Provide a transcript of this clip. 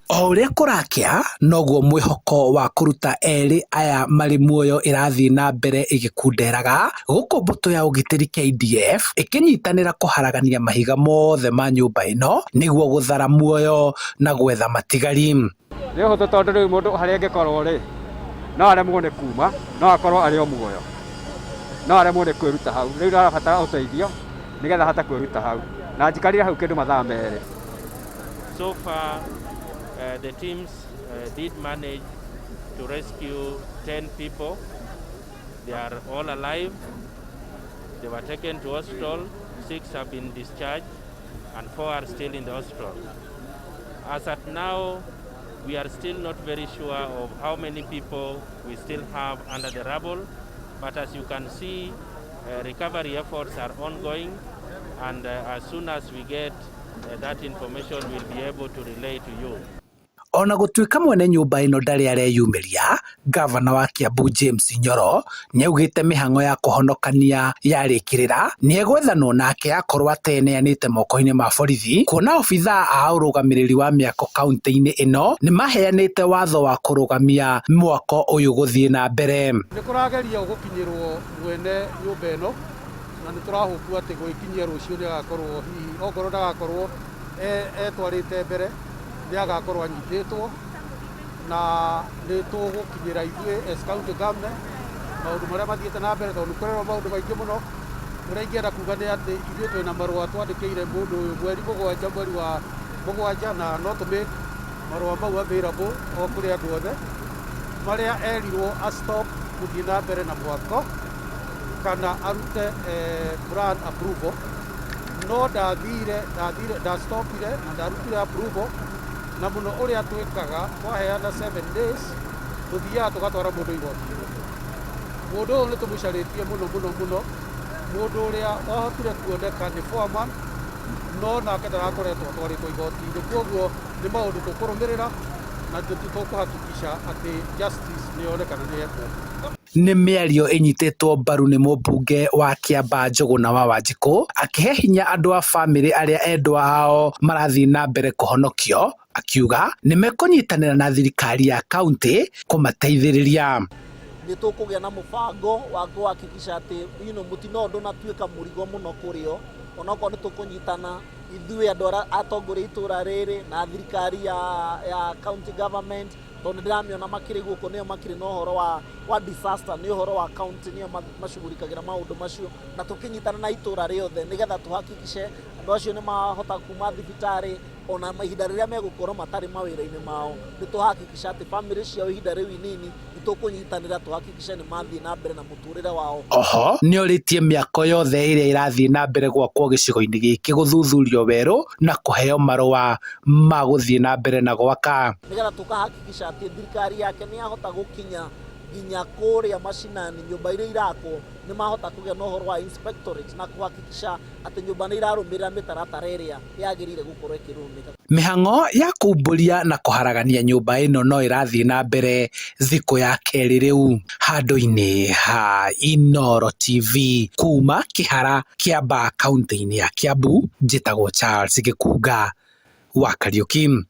O ũrĩa kũrakĩa noguo mwĩhoko wa kũruta erĩ aya marĩ muoyo ĩrathiĩ na mbere ĩgĩkunderaga gũkũ mbũtũ ya ũgitĩri KDF ĩkĩnyitanĩra kũharagania mahiga mothe ma nyũmba ĩno nĩguo gũthara muoyo na gwetha matigari. Nĩ ũhũthũ tondũ rĩu mũndũ harĩa angĩkorwo rĩ no aremwo nĩ kuma no akorwo arĩ o muoyo no aremwo nĩ kwĩruta hau rĩu arabatara ũteithio nĩgetha hata kwĩruta hau na njikarire hau kĩndũ mathaa merĩ. So far the teams did manage to rescue 10 people. They are all alive. They were taken to hospital. 6 have been discharged and 4 are still in the hospital. As at now, we are still not very sure of how many people we still have under the rubble. But as you can see, recovery efforts are ongoing, and as soon as we get that information, we'll be able to relay to you. Ona gũtuĩka mwene nyũmba ĩno ndarĩ areyumĩria, gavana wa Kiambaa James Nyoro nĩaugĩte mĩhang'o ya kũhonokania yarĩkĩrĩra nĩegwethanwo nake akorwo ateneanĩte moko-inĩ ma borithi, kuona obithaa a ũrũgamĩrĩri wa mĩako kaunti-inĩ ĩno nĩmaheanĩte watho wa kũrũgamia mwako ũyũ gũthiĩ na mbere. Nĩkũrageria gũkinyĩrwo mwene nyũmba ĩno na nĩtũrahũku atĩ gwĩkinyia rũciũ nĩagakorwo hihi okorwo ndagakorwo etwarĩte mbere nĩagakorwo anyitĩtwo na nĩtũgũkinyĩra ithuĩ as county government maũndũ marĩa mathiĩte na mbere tondũ nĩkũrerwo maũndũ maingĩ mũno. Ũrĩa ingĩenda kuga nĩ atĩ ithuĩ twĩna marũa twandĩkĩire mũndũ ũyũ mweri wa mũgwanja na no tũmake marũa mau available o kũrĩ andũ othe marĩa erirwo a stop gũthiĩ na mbere na mwako kana arute plan approval no ndastopire na ndarutire approval na mũno ũrĩa twĩkaga twaheana 7 days tũthiaga tũgatwara mũndũ igoti-inĩ. Mũndũ ũyũ nĩtũmũcarĩtie mũno mũndũ ũrĩa wahotire kuoneka nĩ foreman no nake ndarakoretwo atwarĩtwo igoti-inĩ, koguo nĩ maũndũ tũkũrũmĩrĩra na tũkũhakikisha atĩ justice nĩyonekana nĩyekwo. Nĩ mĩario ĩnyitĩtwo mbaru nĩ mũmbunge wa Kiambaa Njũgũna wa Wanjikũ akĩhe hinya andũ a bamĩrĩ arĩa endwa ao marathiĩ na mbere kũhonokio, akiuga nĩmekũnyitanĩra na thirikari ya kaunti kũmateithĩrĩria. Nĩtũkũgĩa na mũbango wa kũhakikisha atĩ mũtino ndũnatuĩka mũrigo mũno kũrĩ o onokorwo nĩtũkũnyitana ithuĩ andũ arĩa atongoria itũra rĩrĩ na thirikari ya county government tondũ ndĩramĩona makĩrĩ gũkũ nĩo makĩrĩ na ũhoro wa disaster nĩ ũhoro wa county nĩo macugurikagĩra maũndũ macio na tũkĩnyitana na itũra rĩothe nĩgetha tũhakikishe andũ acio nĩmahota kuma thibitarĩ ona ihinda rĩrĩa megũkorwo matarĩ mawĩra-inĩ mao nĩtũhakikisha atĩ bamĩrĩ ciao ihinda rĩu inini nĩtũkũnyitanĩra tũhakikishe nĩmathiĩ na mbere na mũtũrĩre wao. Oho nĩorĩtie mĩako yothe ĩrĩa ĩrathiĩ na mbere gwakwo gĩcigo-inĩ gĩkĩ gũthuthurio werũ na kũheo marũa ma gũthiĩ na mbere na gwaka, nĩgetha tũkahakikisha atĩ thirikari yake nĩyahota gũkinya nginya kũrĩa mashinani nyũmba iria irakwo nĩmahota kũgĩa na ũhoro wa inspectorate na kũhakikisha atĩ nyũmba nĩirarũmĩrĩra mĩtaratara ĩrĩa yagĩrĩire gũkorwo ĩkĩrũmĩrĩra. Mĩhang'o ya kumbũria na kũharagania nyũmba ĩno no ĩrathiĩ na mbere thikũ ya kerĩ rĩu. Handũ-inĩ ha Inooro TV kuma Kĩhara Kiambaa kaunti-inĩ ya Kiambu, njĩtagwo Charles Gĩkunga wa Kariũki.